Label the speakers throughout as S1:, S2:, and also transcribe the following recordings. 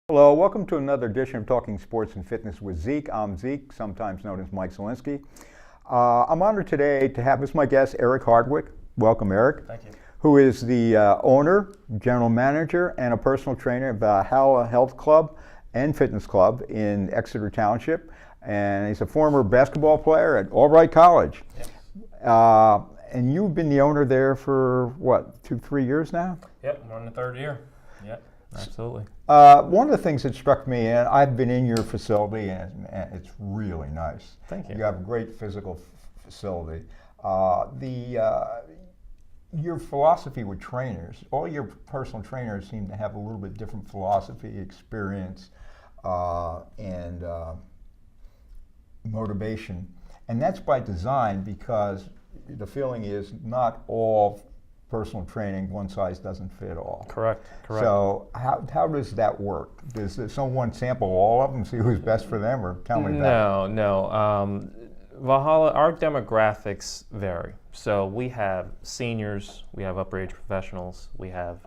S1: Hello, welcome to another edition of Talking Sports and Fitness with Zeke. I'm Zeke, sometimes known as Mike Zielinski. I'm honored today to have as my guest Erick Hardwick. Welcome, Erick.
S2: Thank you.
S1: Who is the owner, general manager, and a personal trainer at Vahalla Health Club and Fitness Club in Exeter Township. And he's a former basketball player at Albright College.
S2: Yes.
S1: And you've been the owner there for, what, 2-3 years now?
S2: Yep, we're in the third year. Yep, absolutely.
S1: One of the things that struck me, and I've been in your facility, and it's really nice.
S2: Thank you.
S1: You have a great physical facility. Your philosophy with trainers, all your personal trainers seem to have a little bit different philosophy, experience, and motivation. And that's by design, because the feeling is not all personal training, one size doesn't fit all.
S2: Correct.
S1: So how does that work? Does someone sample all of them, see who's best for them, or tell me that?
S2: No. Valhalla, our demographics vary. So we have seniors, we have upper age professionals, we have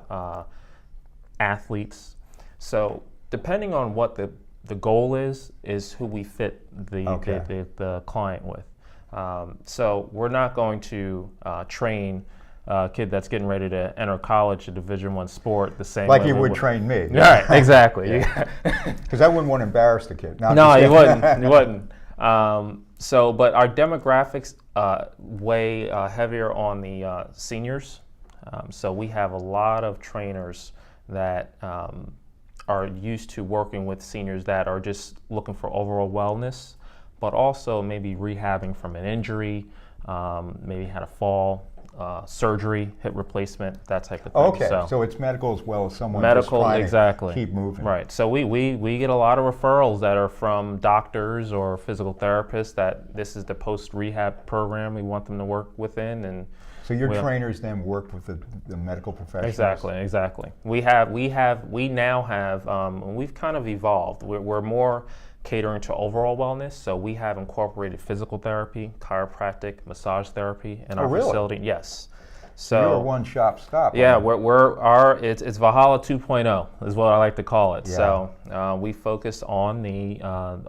S2: athletes. So depending on what the goal is who we fit the client with. So we're not going to train a kid that's getting ready to enter college, a Division I sport, the same
S1: like
S2: way
S1: you would train me.
S2: Right, exactly.
S1: Because I wouldn't want to embarrass the kid.
S2: No, you wouldn't. You wouldn't. But our demographics weigh heavier on the seniors. So we have a lot of trainers that are used to working with seniors that are just looking for overall wellness, but also maybe rehabbing from an injury, maybe had a fall, surgery, hip replacement, that type of thing.
S1: Okay, so it's medical as well as someone
S2: medical,
S1: just trying
S2: exactly.
S1: to keep moving.
S2: Right, so we get a lot of referrals that are from doctors or physical therapists that this is the post-rehab program we want them to work within. And
S1: so your trainers then work with the medical professionals?
S2: Exactly. We now have, we've kind of evolved. We're more catering to overall wellness, so we have incorporated physical therapy, chiropractic, massage therapy in our facility. Yes. So
S1: you're a one-shop stop.
S2: Yeah, it's Vahalla 2.0 is what I like to call it. Yeah. So we focus on the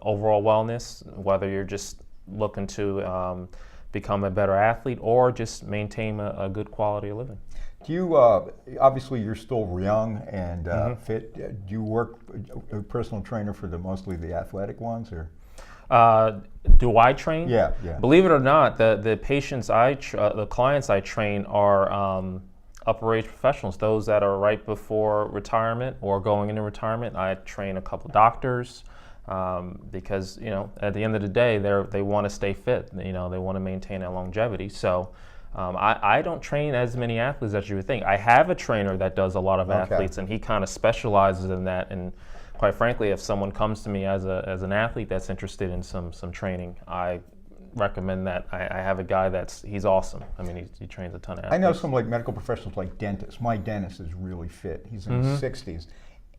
S2: overall wellness, whether you're just looking to become a better athlete or just maintain a good quality of living.
S1: Do you, obviously you're still young and fit, do you work a personal trainer for mostly the athletic ones, or?
S2: Do I train?
S1: Yeah.
S2: Believe it or not, the patients the clients I train are upper age professionals, those that are right before retirement or going into retirement. I train a couple doctors because, at the end of the day, they want to stay fit. They want to maintain that longevity. So I don't train as many athletes as you would think. I have a trainer that does a lot of athletes, and he kind of specializes in that. And quite frankly, if someone comes to me as an athlete that's interested in some training, I recommend that. I have a guy he's awesome. I mean, he trains a ton of athletes.
S1: I know some medical professionals like dentists. My dentist is really fit. He's in his 60s.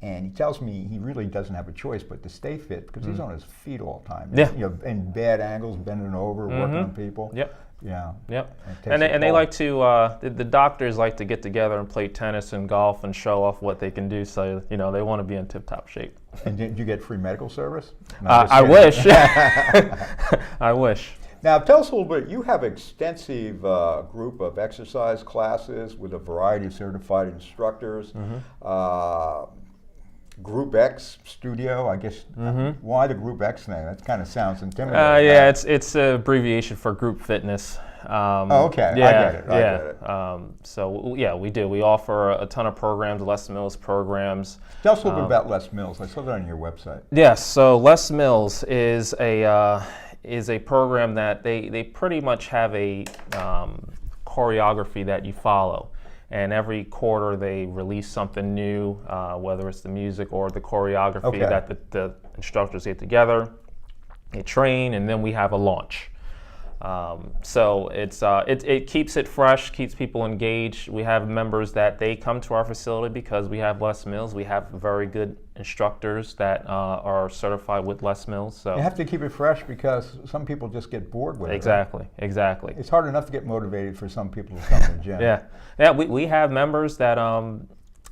S1: And he tells me he really doesn't have a choice but to stay fit because he's on his feet all the time.
S2: Yeah.
S1: In bad angles, bending over, working on people.
S2: Yep.
S1: Yeah.
S2: Yep. And they like to, the doctors like to get together and play tennis and golf and show off what they can do. So, they want to be in tip-top shape.
S1: And did you get free medical service?
S2: I wish. I wish.
S1: Now, tell us a little bit. You have an extensive group of exercise classes with a variety of certified instructors. Group X Studio, I guess. Why the Group X name? That kind of sounds intimidating.
S2: Yeah, it's an abbreviation for group fitness.
S1: Okay.
S2: Yeah,
S1: I get it.
S2: We do. We offer a ton of programs, Les Mills programs.
S1: Tell us a little bit about Les Mills. I saw that on your website.
S2: Yes. So Les Mills is a program that they pretty much have a choreography that you follow. And every quarter they release something new, whether it's the music or the choreography that the instructors get together, they train, and then we have a launch. So it keeps it fresh, keeps people engaged. We have members that they come to our facility because we have Les Mills. We have very good instructors that are certified with Les Mills. So
S1: you have to keep it fresh because some people just get bored with it.
S2: Exactly. It's
S1: hard enough to get motivated for some people to come to the gym.
S2: Yeah. We have members that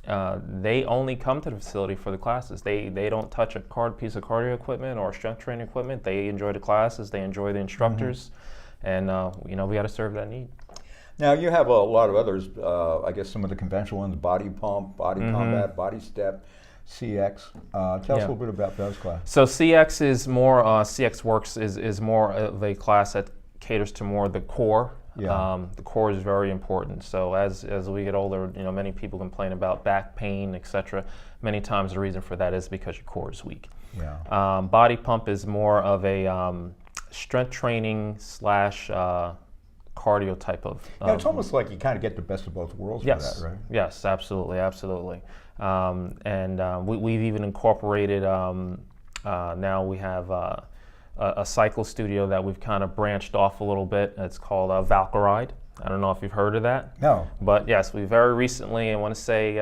S2: they only come to the facility for the classes. They don't touch a piece of cardio equipment or strength training equipment. They enjoy the classes. They enjoy the instructors, and we got to serve that need.
S1: Now you have a lot of others. I guess some of the conventional ones: body pump, body combat, body step, CX. Tell us a little bit about those classes.
S2: So CX is more. CX Works is more of a class that caters to more the core.
S1: Yeah.
S2: The core is very important. So as we get older, many people complain about back pain, etc. Many times the reason for that is because your core is weak.
S1: Yeah.
S2: Body pump is more of a strength training / cardio type of.
S1: Yeah, it's almost like you kind of get the best of both worlds with that, right?
S2: Yes, absolutely. We've even incorporated. Now we have. A cycle studio that we've kind of branched off a little bit. It's called Vahalla. I don't know if you've heard of that.
S1: No.
S2: But yes, we very recently, I want to say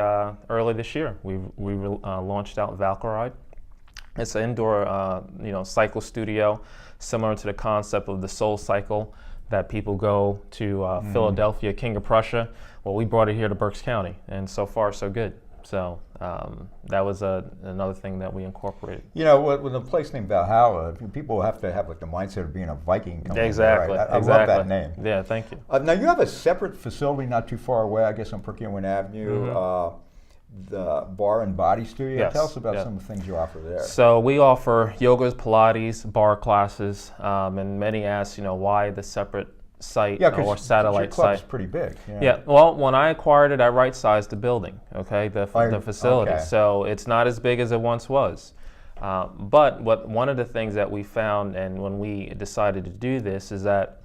S2: early this year, we launched out Vahalla. It's an indoor, cycle studio, similar to the concept of the Soul Cycle that people go to Philadelphia, King of Prussia. Well, we brought it here to Berks County, and so far so good. So that was another thing that we incorporated.
S1: With a place named Valhalla, people have to have like the mindset of being a Viking.
S2: Exactly.
S1: Right? I love that name.
S2: Yeah, thank you.
S1: Now you have a separate facility not too far away, I guess on Perkins Avenue, the Bar and Body Studio.
S2: Yes.
S1: Tell us about some of the things you offer there.
S2: So we offer yoga, Pilates, bar classes, and many ask, why the separate site or satellite
S1: your club's
S2: site.
S1: Pretty big.
S2: Yeah. Well, when I acquired it, I right-sized the building. Okay, the facility.
S1: Okay.
S2: So it's not as big as it once was. But one of the things that we found, and when we decided to do this, is that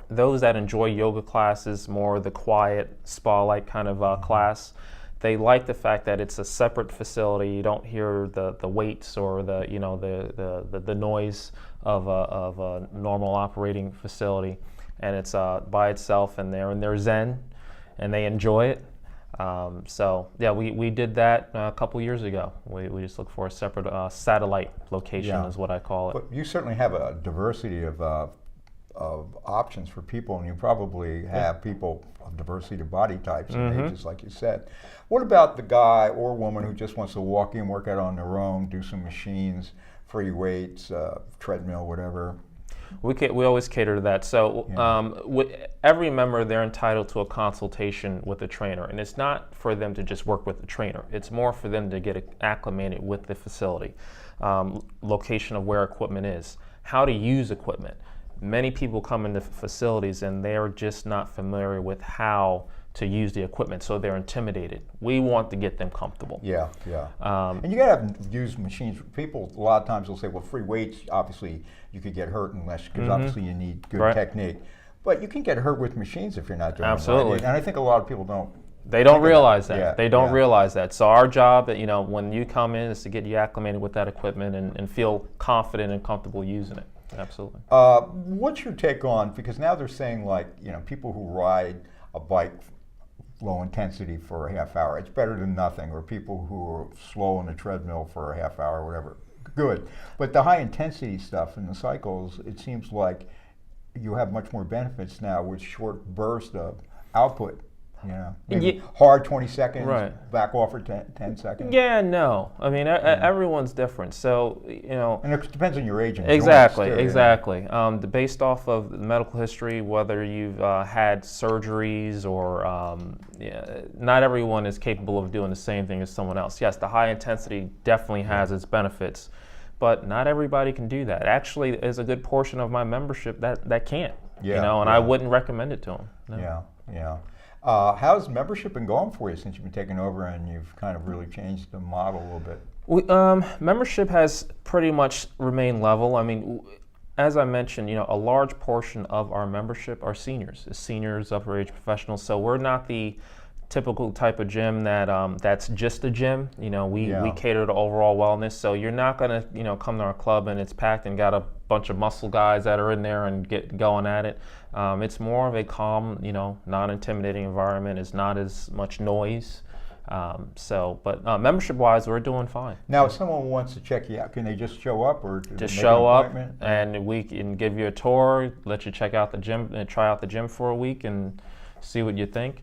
S2: those that enjoy yoga classes, more the quiet spa-like kind of class, they like the fact that it's a separate facility. You don't hear the weights or the noise of a normal operating facility. And it's by itself, and they're in their zen, and they enjoy it. We did that a couple years ago. We just look for a separate satellite location, is what I call it.
S1: But you certainly have a diversity of options for people, and you probably have people of diversity of body types and ages, like you said. What about the guy or woman who just wants to walk in, work out on their own, do some machines, free weights, treadmill, whatever?
S2: We always cater to that. So with every member, they're entitled to a consultation with a trainer, and it's not for them to just work with the trainer. It's more for them to get acclimated with the facility, location of where equipment is, how to use equipment. Many people come into facilities and they're just not familiar with how to use the equipment, so they're intimidated. We want to get them comfortable.
S1: Yeah. And you gotta use machines. People a lot of times will say, well, free weights, obviously you could get hurt because obviously you need good technique. But you can get hurt with machines if you're not doing it right. And I think a lot of people don't.
S2: They don't realize that.
S1: Yeah,
S2: they don't realize that. So our job, when you come in, is to get you acclimated with that equipment and feel confident and comfortable using it. Absolutely.
S1: What's your take on, because now they're saying people who ride a bike low intensity for a half hour, it's better than nothing, or people who are slow on the treadmill for a half hour or whatever, good. But the high intensity stuff in the cycles, it seems like you have much more benefits now with short bursts of output. Maybe hard 20 seconds, back off for 10 seconds.
S2: Yeah, no. I mean, everyone's different. So,
S1: And it depends on your age. And
S2: exactly. Based off of the medical history, whether you've had surgeries or not everyone is capable of doing the same thing as someone else. Yes, the high intensity definitely has its benefits, but not everybody can do that. Actually, there's a good portion of my membership that can't. I wouldn't recommend it to them. No.
S1: Yeah. How's membership been going for you since you've been taking over and you've kind of really changed the model a little bit?
S2: Membership has pretty much remained level. I mean, as I mentioned, a large portion of our membership are seniors, upper age professionals. So we're not the typical type of gym that's just a gym. We cater to overall wellness. So you're not gonna come to our club and it's packed and got a bunch of muscle guys that are in there and get going at it. It's more of a calm, non-intimidating environment. It's not as much noise. But membership-wise, we're doing fine.
S1: Now, if someone wants to check you out, can they just show up or
S2: just show up, and we can give you a tour, let you check out the gym, and try out the gym for a week, and see what you think.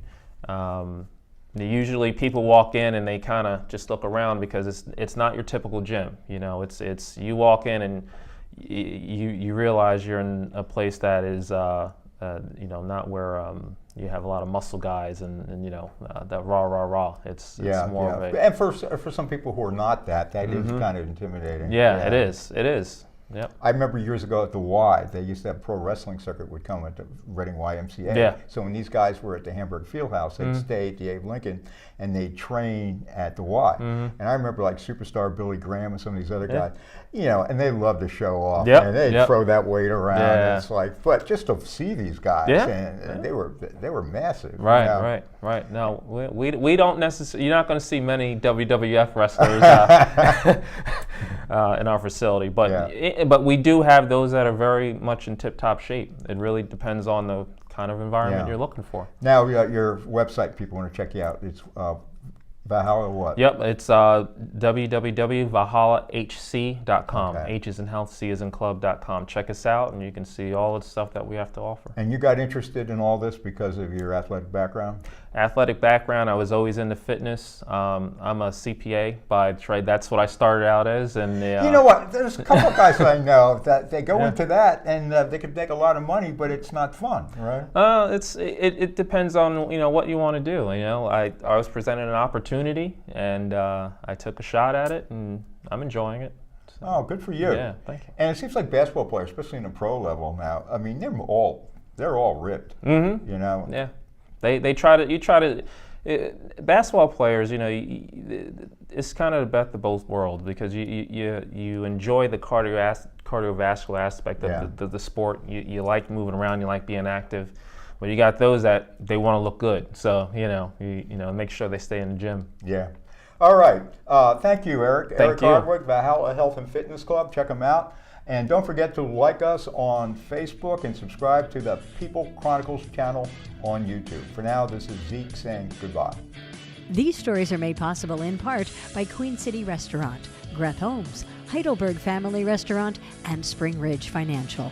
S2: Usually people walk in and they kind of just look around because it's not your typical gym. You know, it's you walk in and you realize you're in a place that is you know, not where you have a lot of muscle guys and you know, that raw. It's more of a...
S1: And for some people who are not that is kind of intimidating.
S2: Yeah, it is. Yep.
S1: I remember years ago at the Y, they used to have pro wrestling circuit would come at the Reading YMCA.
S2: Yeah.
S1: So when these guys were at the Hamburg Fieldhouse, they'd stay at the Abe Lincoln and they'd train at the Y. And I remember like superstar Billy Graham and some of these other guys, you know, and they loved to show off.
S2: Yep.
S1: And they'd throw that weight around.
S2: Yeah.
S1: And it's like, but just to see these guys, and they were massive.
S2: Right,
S1: you know?
S2: right. No, we don't necessarily. You're not going to see many WWF wrestlers in our facility, but we do have those that are very much in tip-top shape. It really depends on the kind of environment you're looking for.
S1: Now, your website, people want to check you out. It's Vahalla what?
S2: Yep, it's www.vahallahc.com.
S1: Okay.
S2: H is in health, C is in club.com. Check us out, and you can see all the stuff that we have to offer.
S1: And you got interested in all this because of your athletic background?
S2: Athletic background, I was always into fitness. I'm a CPA by trade. That's what I started out as. And
S1: you know what? There's a couple of guys that I know that they go into that and they could make a lot of money, but it's not fun, right?
S2: It depends on what you want to do. You know, I was presented an opportunity and I took a shot at it, and I'm enjoying it. So,
S1: oh, good for you.
S2: Yeah, thank you.
S1: And it seems like basketball players, especially in the pro level now, I mean, they're all ripped. Mm-hmm. You know.
S2: Yeah. They try to. Basketball players, it's kind of the best of both worlds because you enjoy the cardiovascular aspect of the sport. You like moving around, you like being active, but you got those that they want to look good. So make sure they stay in the gym.
S1: Yeah. All right. Thank you, Eric.
S2: Thank you.
S1: Erick Hardwick, Vahalla Health and Fitness Club. Check them out. And don't forget to like us on Facebook and subscribe to the People Chronicles channel on YouTube. For now, this is Zeke saying goodbye.
S3: These stories are made possible in part by Queen City Restaurant, Greth Homes, Heidelberg Family Restaurant, and Spring Ridge Financial.